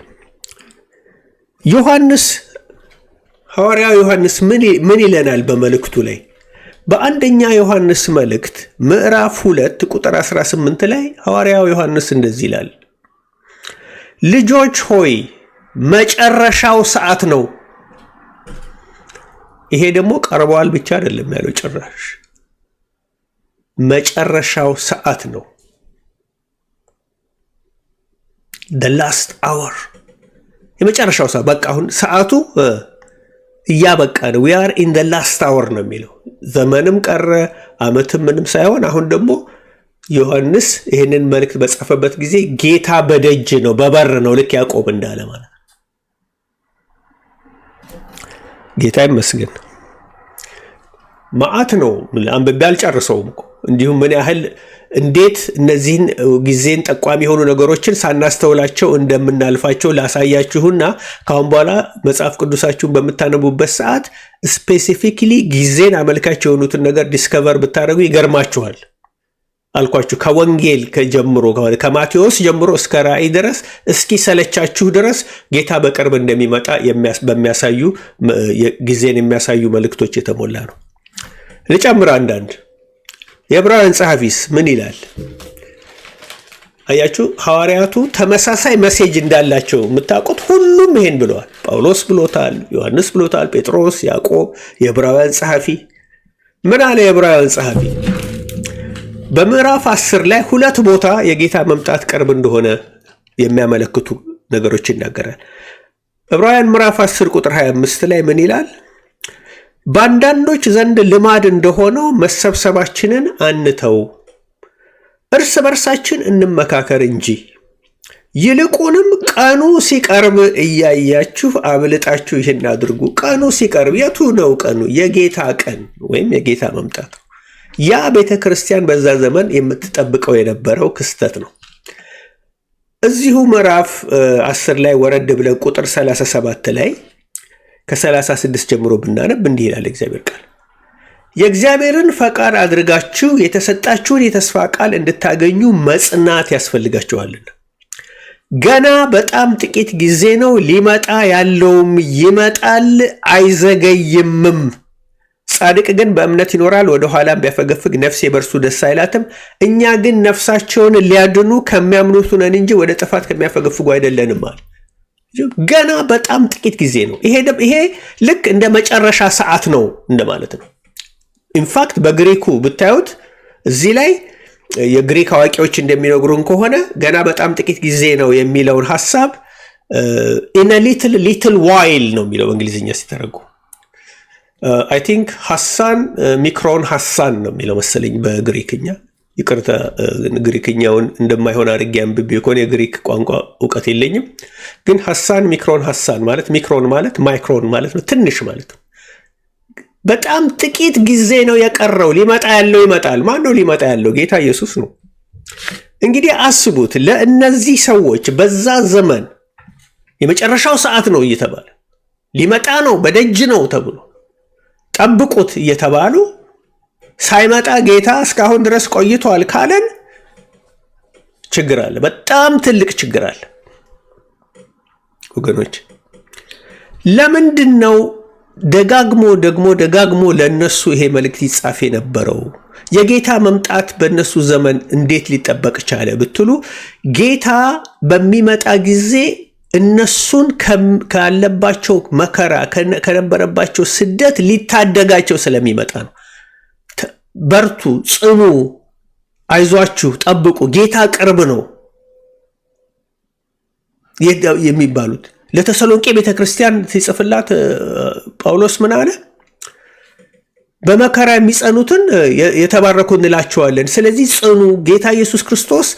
ዮሐንስ ሐዋርያው ዮሐንስ ምን ይለናል በመልእክቱ ላይ? በአንደኛ ዮሐንስ መልእክት ምዕራፍ 2 ቁጥር 18 ላይ ሐዋርያው ዮሐንስ እንደዚህ ይላል፣ ልጆች ሆይ መጨረሻው ሰዓት ነው። ይሄ ደግሞ ቀርቧል ብቻ አይደለም ያለው፣ ጭራሽ መጨረሻው ሰዓት ነው። the last hour፣ የመጨረሻው ሰዓት። በቃ አሁን ሰዓቱ እያበቃ ነው። we are in the last hour ነው የሚለው። ዘመንም ቀረ ዓመትም ምንም ሳይሆን አሁን ደግሞ ዮሐንስ ይህንን መልእክት በጻፈበት ጊዜ ጌታ በደጅ ነው፣ በበር ነው፣ ልክ ያዕቆብ እንዳለ ማለት ነው። ጌታ ይመስገን። መዓት ነው። አንብቤ አልጨርሰውም እኮ እንዲሁም ምን ያህል እንዴት እነዚህን ጊዜን ጠቋሚ የሆኑ ነገሮችን ሳናስተውላቸው እንደምናልፋቸው ላሳያችሁና ካሁን በኋላ መጽሐፍ ቅዱሳችሁን በምታነቡበት ሰዓት ስፔሲፊክሊ ጊዜን አመልካች የሆኑትን ነገር ዲስከቨር ብታደርጉ ይገርማችኋል። አልኳችሁ ከወንጌል ጀምሮ ከማቴዎስ ጀምሮ እስከ ራእይ ድረስ እስኪ ሰለቻችሁ ድረስ ጌታ በቅርብ እንደሚመጣ በሚያሳዩ ጊዜን የሚያሳዩ መልእክቶች የተሞላ ነው። ልጨምር አንዳንድ። የዕብራውያን ጸሐፊስ ምን ይላል? አያችሁ፣ ሐዋርያቱ ተመሳሳይ መሴጅ እንዳላቸው የምታውቁት ሁሉም ይሄን ብለዋል። ጳውሎስ ብሎታል፣ ዮሐንስ ብሎታል፣ ጴጥሮስ፣ ያዕቆብ። የዕብራውያን ጸሐፊ ምን አለ? የዕብራውያን ጸሐፊ በምዕራፍ 10 ላይ 2 ቦታ የጌታ መምጣት ቅርብ እንደሆነ የሚያመለክቱ ነገሮች ይናገራል። ዕብራውያን ምዕራፍ 10 ቁጥር 25 ላይ ምን ይላል? በአንዳንዶች ዘንድ ልማድ እንደሆነው መሰብሰባችንን አንተው፣ እርስ በርሳችን እንመካከር እንጂ ይልቁንም ቀኑ ሲቀርብ እያያችሁ አብልጣችሁ ይህን አድርጉ። ቀኑ ሲቀርብ የቱ ነው ቀኑ? የጌታ ቀን ወይም የጌታ መምጣት ነው። ያ ቤተ ክርስቲያን በዛ ዘመን የምትጠብቀው የነበረው ክስተት ነው። እዚሁ ምዕራፍ 10 ላይ ወረድ ብለን ቁጥር 37 ላይ ከ36 ጀምሮ ብናነብ እንዲህ ይላል እግዚአብሔር ቃል፣ የእግዚአብሔርን ፈቃድ አድርጋችሁ የተሰጣችሁን የተስፋ ቃል እንድታገኙ መጽናት ያስፈልጋችኋልና ገና በጣም ጥቂት ጊዜ ነው፣ ሊመጣ ያለውም ይመጣል አይዘገይምም። ጻድቅ ግን በእምነት ይኖራል፣ ወደ ኋላም ቢያፈገፍግ ነፍሴ በእርሱ ደስ አይላትም። እኛ ግን ነፍሳቸውን ሊያድኑ ከሚያምኑት ነን እንጂ ወደ ጥፋት ከሚያፈገፍጉ አይደለንም አለ። ገና በጣም ጥቂት ጊዜ ነው። ይሄ ልክ እንደ መጨረሻ ሰዓት ነው እንደማለት ነው። ኢንፋክት በግሪኩ ብታዩት እዚህ ላይ የግሪክ አዋቂዎች እንደሚነግሩን ከሆነ ገና በጣም ጥቂት ጊዜ ነው የሚለውን ሐሳብ in a little while ነው የሚለው በእንግሊዝኛ ሲተረጉ። አይ ቲንክ ሐሳን ሚክሮን ሐሳን ነው የሚለው መሰለኝ በግሪክኛ። ይቅርታ ግሪክኛውን እንደማይሆን አድርጌ አንብቤ ከሆነ የግሪክ ቋንቋ እውቀት የለኝም። ግን ሐሳን ሚክሮን ሐሳን ማለት ሚክሮን ማለት ማይክሮን ማለት ነው፣ ትንሽ ማለት ነው። በጣም ጥቂት ጊዜ ነው የቀረው። ሊመጣ ያለው ይመጣል። ማን ነው ሊመጣ ያለው? ጌታ ኢየሱስ ነው። እንግዲህ አስቡት፣ ለእነዚህ ሰዎች በዛ ዘመን የመጨረሻው ሰዓት ነው እየተባለ ሊመጣ ነው በደጅ ነው ተብሎ ጠብቁት እየተባሉ ሳይመጣ ጌታ እስካሁን ድረስ ቆይቷል ካለን ችግር አለ። በጣም ትልቅ ችግር አለ ወገኖች። ለምንድን ነው ደጋግሞ ለነሱ ይሄ መልእክት ይጻፍ የነበረው የጌታ መምጣት በእነሱ ዘመን እንዴት ሊጠበቅ ቻለ ብትሉ ጌታ በሚመጣ ጊዜ እነሱን ካለባቸው መከራ ከነበረባቸው ስደት ሊታደጋቸው ስለሚመጣ ነው። በርቱ፣ ጽኑ፣ አይዟችሁ፣ ጠብቁ፣ ጌታ ቅርብ ነው የሚባሉት። ለተሰሎንቄ ቤተክርስቲያን ሲጽፍላት ጳውሎስ ምን አለ? በመከራ የሚጸኑትን የተባረኩ እንላቸዋለን። ስለዚህ ጽኑ፣ ጌታ ኢየሱስ ክርስቶስ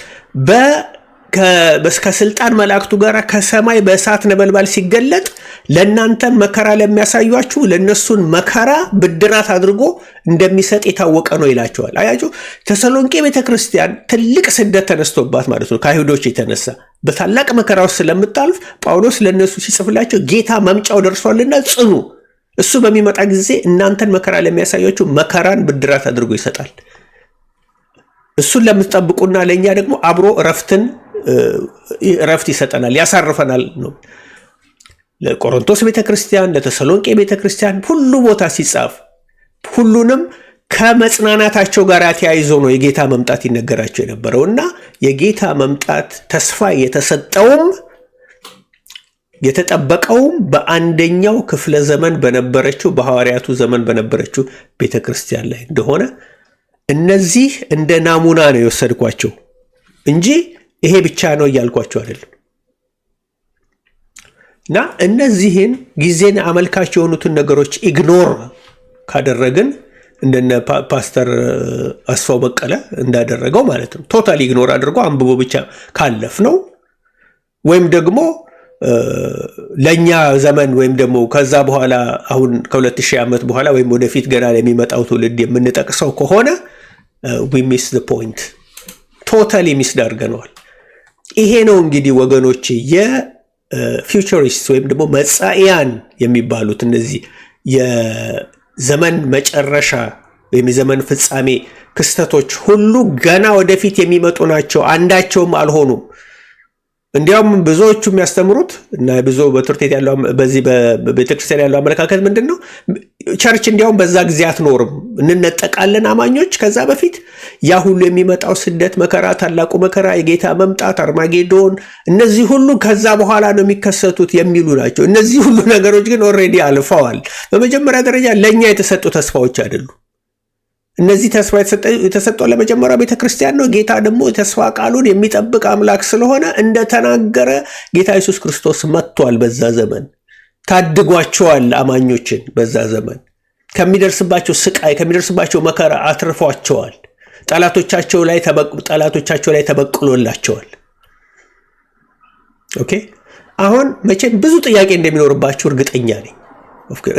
ከስልጣን መላእክቱ ጋር ከሰማይ በእሳት ነበልባል ሲገለጥ ለእናንተም መከራ ለሚያሳዩአችሁ ለእነሱን መከራ ብድራት አድርጎ እንደሚሰጥ የታወቀ ነው ይላቸዋል። አያችሁ፣ ተሰሎንቄ ቤተክርስቲያን ትልቅ ስደት ተነስቶባት ማለት ነው ከአይሁዶች የተነሳ በታላቅ መከራ ውስጥ ስለምታልፍ ጳውሎስ ለእነሱ ሲጽፍላቸው ጌታ መምጫው ደርሷልና ጽኑ፣ እሱ በሚመጣ ጊዜ እናንተን መከራ ለሚያሳያችሁ መከራን ብድራት አድርጎ ይሰጣል። እሱን ለምትጠብቁና ለእኛ ደግሞ አብሮ እረፍት ይሰጠናል፣ ያሳርፈናል ነው። ለቆሮንቶስ ቤተክርስቲያን፣ ለተሰሎንቄ ቤተክርስቲያን ሁሉ ቦታ ሲጻፍ ሁሉንም ከመጽናናታቸው ጋር ተያይዞ ነው የጌታ መምጣት ይነገራቸው የነበረው እና የጌታ መምጣት ተስፋ የተሰጠውም የተጠበቀውም በአንደኛው ክፍለ ዘመን በነበረችው በሐዋርያቱ ዘመን በነበረችው ቤተክርስቲያን ላይ እንደሆነ እነዚህ እንደ ናሙና ነው የወሰድኳቸው እንጂ ይሄ ብቻ ነው እያልኳቸው አይደለም። እና እነዚህን ጊዜን አመልካች የሆኑትን ነገሮች ኢግኖር ካደረግን እንደነ ፓስተር አስፋው በቀለ እንዳደረገው ማለት ነው ቶታሊ ኢግኖር አድርጎ አንብቦ ብቻ ካለፍ ነው ወይም ደግሞ ለኛ ዘመን ወይም ደግሞ ከዛ በኋላ አሁን ከ2000 ዓመት በኋላ ወይም ወደፊት ገና ለሚመጣው ትውልድ የምንጠቅሰው ከሆነ we miss the point ቶታሊ ሚስ ዳርገነዋል። ይሄ ነው እንግዲህ ወገኖች የፊውቸሪስት ወይም ደግሞ መጻኢያን የሚባሉት እነዚህ የዘመን መጨረሻ ወይም የዘመን ፍጻሜ ክስተቶች ሁሉ ገና ወደፊት የሚመጡ ናቸው፣ አንዳቸውም አልሆኑም። እንዲያውም ብዙዎቹ የሚያስተምሩት እና ብዙ በትምህርት ቤት ያለው በዚህ በቤተክርስቲያን ያለው አመለካከት ምንድነው? ቸርች እንዲያውም በዛ ጊዜ አትኖርም፣ እንነጠቃለን አማኞች ከዛ በፊት ያ ሁሉ የሚመጣው ስደት መከራ፣ ታላቁ መከራ፣ የጌታ መምጣት፣ አርማጌዶን እነዚህ ሁሉ ከዛ በኋላ ነው የሚከሰቱት የሚሉ ናቸው። እነዚህ ሁሉ ነገሮች ግን ኦልሬዲ አልፈዋል። በመጀመሪያ ደረጃ ለኛ የተሰጡ ተስፋዎች አይደሉም። እነዚህ ተስፋ የተሰጠው ለመጀመሪያው ቤተክርስቲያን ነው። ጌታ ደግሞ ተስፋ ቃሉን የሚጠብቅ አምላክ ስለሆነ እንደተናገረ ጌታ ኢየሱስ ክርስቶስ መጥቷል። በዛ ዘመን ታድጓቸዋል። አማኞችን በዛ ዘመን ከሚደርስባቸው ስቃይ ከሚደርስባቸው መከራ አትርፏቸዋል። ጠላቶቻቸው ላይ ተበቅሎላቸዋል። ኦኬ። አሁን መቼም ብዙ ጥያቄ እንደሚኖርባችሁ እርግጠኛ ነኝ።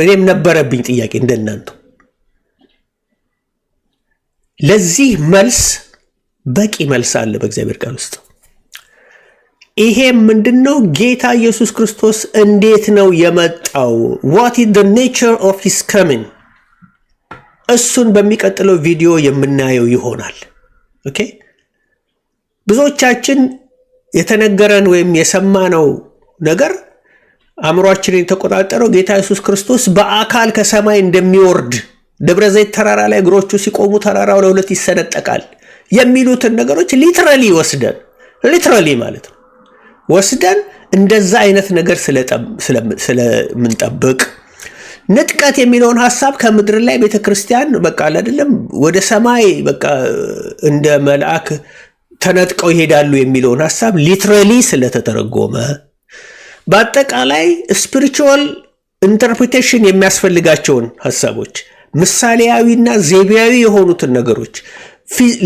እኔም ነበረብኝ ጥያቄ እንደናንተ። ለዚህ መልስ በቂ መልስ አለ በእግዚአብሔር ቃል ውስጥ። ይሄ ምንድነው? ጌታ ኢየሱስ ክርስቶስ እንዴት ነው የመጣው? what is the nature of his coming? እሱን በሚቀጥለው ቪዲዮ የምናየው ይሆናል። ኦኬ። ብዙዎቻችን የተነገረን ወይም የሰማነው ነገር አእምሯችንን የተቆጣጠረው ጌታ ኢየሱስ ክርስቶስ በአካል ከሰማይ እንደሚወርድ ደብረ ዘይት ተራራ ላይ እግሮቹ ሲቆሙ ተራራው ለሁለት ይሰነጠቃል የሚሉትን ነገሮች ሊትራሊ ማለት ነው ወስደን እንደዛ አይነት ነገር ስለምንጠብቅ ንጥቀት የሚለውን ሐሳብ ከምድር ላይ ቤተክርስቲያን በቃ አይደለም ወደ ሰማይ በቃ እንደ መልአክ ተነጥቀው ይሄዳሉ የሚለውን ሐሳብ ሊትራሊ ስለተተረጎመ በአጠቃላይ ስፒሪቹዋል ኢንተርፕሪቴሽን የሚያስፈልጋቸውን ሐሳቦች ምሳሌያዊና ዘይቤያዊ የሆኑትን ነገሮች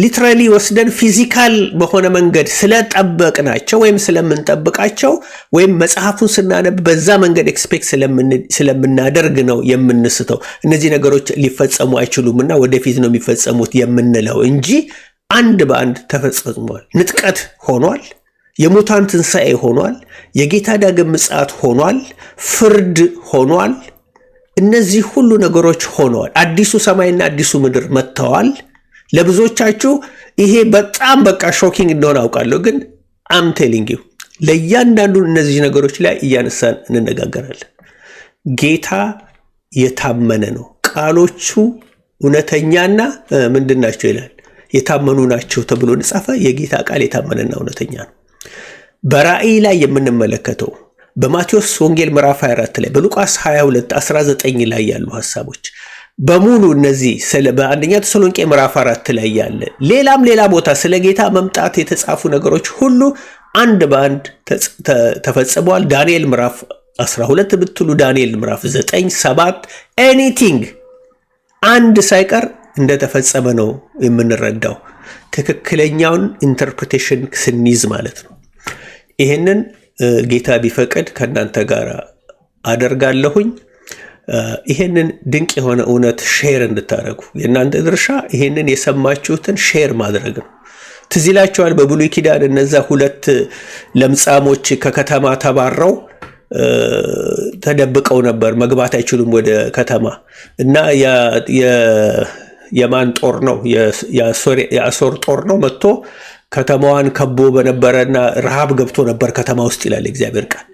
ሊትራሊ ወስደን ፊዚካል በሆነ መንገድ ስለጠበቅናቸው ወይም ስለምንጠብቃቸው ወይም መጽሐፉን ስናነብ በዛ መንገድ ኤክስፔክት ስለምናደርግ ነው የምንስተው። እነዚህ ነገሮች ሊፈጸሙ አይችሉምና ወደፊት ነው የሚፈጸሙት የምንለው እንጂ አንድ በአንድ ተፈጽሟል። ንጥቀት ሆኗል። የሙታን ትንሣኤ ሆኗል። የጌታ ዳግም ምጽአት ሆኗል። ፍርድ ሆኗል። እነዚህ ሁሉ ነገሮች ሆነዋል። አዲሱ ሰማይና አዲሱ ምድር መጥተዋል። ለብዙዎቻችሁ ይሄ በጣም በቃ ሾኪንግ እንደሆነ አውቃለሁ፣ ግን አም ቴሊንግ ዩ ለእያንዳንዱ እነዚህ ነገሮች ላይ እያነሳን እንነጋገራለን። ጌታ የታመነ ነው። ቃሎቹ እውነተኛና ምንድን ናቸው ይላል? የታመኑ ናቸው ተብሎ ጻፈ። የጌታ ቃል የታመነና እውነተኛ ነው። በራእይ ላይ የምንመለከተው በማቴዎስ ወንጌል ምዕራፍ 24 ላይ በሉቃስ 22 19 ላይ ያሉ ሐሳቦች በሙሉ እነዚህ በአንደኛ ተሰሎንቄ ምዕራፍ 4 ላይ ያለ ሌላ ቦታ ስለ ጌታ መምጣት የተጻፉ ነገሮች ሁሉ አንድ በአንድ ተፈጽመዋል። ዳንኤል ምዕራፍ 12 ብትሉ ዳንኤል ምዕራፍ 9 7 ኤኒቲንግ አንድ ሳይቀር እንደተፈጸመ ነው የምንረዳው፣ ትክክለኛውን ኢንተርፕሪቴሽን ስንይዝ ማለት ነው። ይህንን ጌታ ቢፈቅድ ከእናንተ ጋር አደርጋለሁኝ። ይህንን ድንቅ የሆነ እውነት ሼር እንድታደርጉ የእናንተ ድርሻ ይህንን የሰማችሁትን ሼር ማድረግ ነው። ትዝ ይላችኋል በብሉይ ኪዳን እነዛ 2 ለምጻሞች ከከተማ ተባረው ተደብቀው ነበር፣ መግባት አይችሉም ወደ ከተማ እና የማን ጦር ነው? የአሦር ጦር ነው መጥቶ ከተማዋን ከቦ በነበረና ረሃብ ገብቶ ነበር ከተማ ውስጥ ይላል እግዚአብሔር ቃል።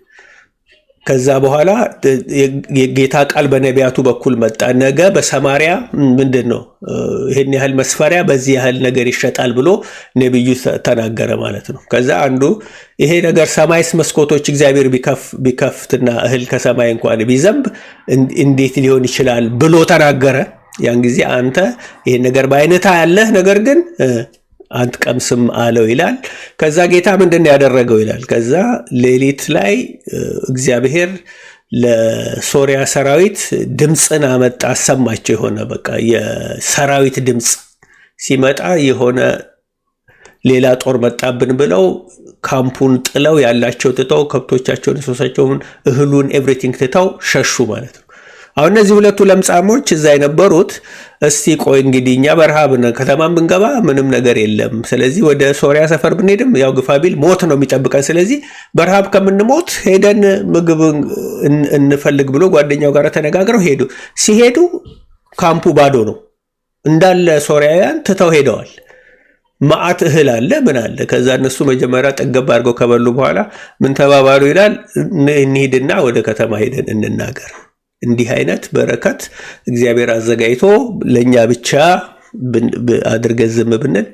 ከዛ በኋላ የጌታ ቃል በነቢያቱ በኩል መጣ። ነገ በሰማሪያ ምንድን ነው ይህን ያህል መስፈሪያ በዚህ ያህል ነገር ይሸጣል ብሎ ነቢዩ ተናገረ ማለት ነው። ከዛ አንዱ ይሄ ነገር ሰማይስ መስኮቶች እግዚአብሔር ቢከፍትና እህል ከሰማይ እንኳን ቢዘንብ እንዴት ሊሆን ይችላል ብሎ ተናገረ። ያን ጊዜ አንተ ይሄን ነገር በአይነታ ያለህ ነገር ግን አትቀምስም አለው ይላል። ከዛ ጌታ ምንድን ነው ያደረገው ይላል። ከዛ ሌሊት ላይ እግዚአብሔር ለሶሪያ ሰራዊት ድምፅን አመጣ፣ አሰማቸው። የሆነ በቃ የሰራዊት ድምፅ ሲመጣ የሆነ ሌላ ጦር መጣብን ብለው ካምፑን ጥለው ያላቸው ትተው ከብቶቻቸውን፣ እንስሶቻቸውን፣ እህሉን ኤቭሪቲንግ ትተው ሸሹ ማለት ነው። አሁን እነዚህ 2 ለምጻሞች እዛ የነበሩት እስቲ ቆይ እንግዲህ እኛ በረሃብ ከተማን ብንገባ ምንም ነገር የለም፣ ስለዚህ ወደ ሶሪያ ሰፈር ብንሄድም ያው ግፋቢል ሞት ነው የሚጠብቀን፣ ስለዚህ በረሃብ ከምንሞት ሄደን ምግብ እንፈልግ ብሎ ጓደኛው ጋር ተነጋግረው ሄዱ። ሲሄዱ ካምፑ ባዶ ነው እንዳለ፣ ሶሪያውያን ትተው ሄደዋል። ማአት እህል አለ ምን አለ። ከዛ እነሱ መጀመሪያ ጠገብ አድርገው ከበሉ በኋላ ምን ተባባሉ ይላል? እንሂድና ወደ ከተማ ሄደን እንናገር። እንዲህ አይነት በረከት እግዚአብሔር አዘጋጅቶ ለኛ ብቻ አድርገን ዝም ብንል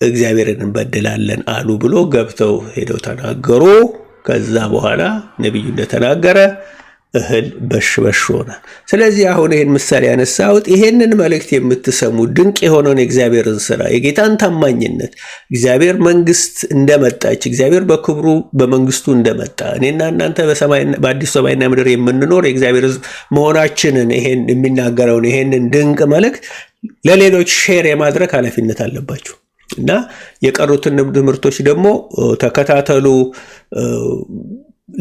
እግዚአብሔርን እንበድላለን አሉ ብሎ ገብተው ሄደው ተናገሩ። ከዛ በኋላ ነብዩ እንደተናገረ እህል በሽ ሆነ። ስለዚህ አሁን ይሄን ምሳሌ ያነሳሁት ይሄንን መልእክት የምትሰሙ ድንቅ የሆነውን የእግዚአብሔርን ስራ፣ የጌታን ታማኝነት፣ እግዚአብሔር መንግስት እንደመጣች፣ እግዚአብሔር በክብሩ በመንግስቱ እንደመጣ፣ እኔና እናንተ በአዲስ ሰማይና ምድር የምንኖር የእግዚአብሔር ሕዝብ መሆናችንን ይሄን የሚናገረውን ይሄንን ድንቅ መልእክት ለሌሎች ሼር የማድረግ ኃላፊነት አለባችሁ እና የቀሩትን ትምህርቶች ደግሞ ተከታተሉ።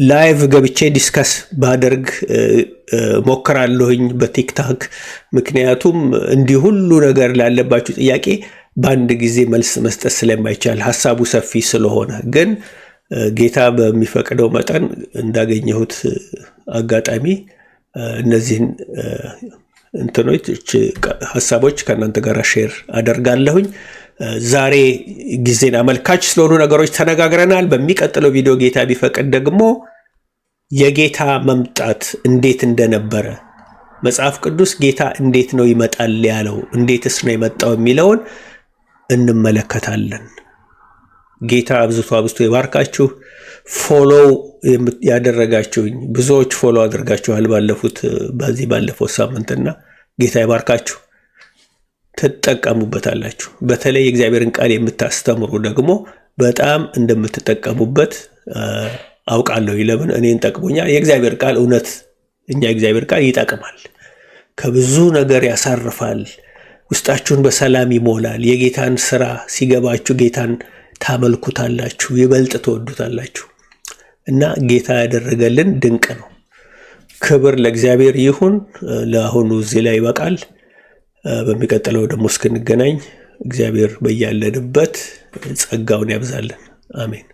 ላይቭ ገብቼ ዲስከስ ባደርግ ሞክራለሁኝ በቲክታክ። ምክንያቱም እንዲህ ሁሉ ነገር ላለባችሁ ጥያቄ በአንድ ጊዜ መልስ መስጠት ስለማይቻል ሀሳቡ ሰፊ ስለሆነ፣ ግን ጌታ በሚፈቅደው መጠን እንዳገኘሁት አጋጣሚ እነዚህን ሀሳቦች ከእናንተ ጋር ሼር አደርጋለሁኝ። ዛሬ ጊዜን አመልካች ስለሆኑ ነገሮች ተነጋግረናል። በሚቀጥለው ቪዲዮ ጌታ ቢፈቅድ ደግሞ የጌታ መምጣት እንዴት እንደነበረ መጽሐፍ ቅዱስ ጌታ እንዴት ነው ይመጣል ያለው፣ እንዴትስ ነው የመጣው የሚለውን እንመለከታለን። ጌታ አብዝቶ ይባርካችሁ። ፎሎው ያደረጋችሁኝ ብዙዎች ፎሎ አድርጋችኋል ባለፈው ሳምንትና ጌታ ይባርካችሁ። ትጠቀሙበታላችሁ። በተለይ የእግዚአብሔርን ቃል የምታስተምሩ ደግሞ በጣም እንደምትጠቀሙበት አውቃለሁ። ለምን እኔን ጠቅሞኛል። የእግዚአብሔር ቃል እውነት የእግዚአብሔር ቃል ይጠቅማል፣ ከብዙ ነገር ያሳርፋል፣ ውስጣችሁን በሰላም ይሞላል። የጌታን ስራ ሲገባችሁ ጌታን ታመልኩታላችሁ፣ ይበልጥ ትወዱታላችሁ እና ጌታ ያደረገልን ድንቅ ነው። ክብር ለእግዚአብሔር ይሁን። ለአሁኑ እዚህ ላይ ይበቃል። በሚቀጥለው ደግሞ እስክንገናኝ እግዚአብሔር በያለንበት ጸጋውን ያብዛልን። አሜን።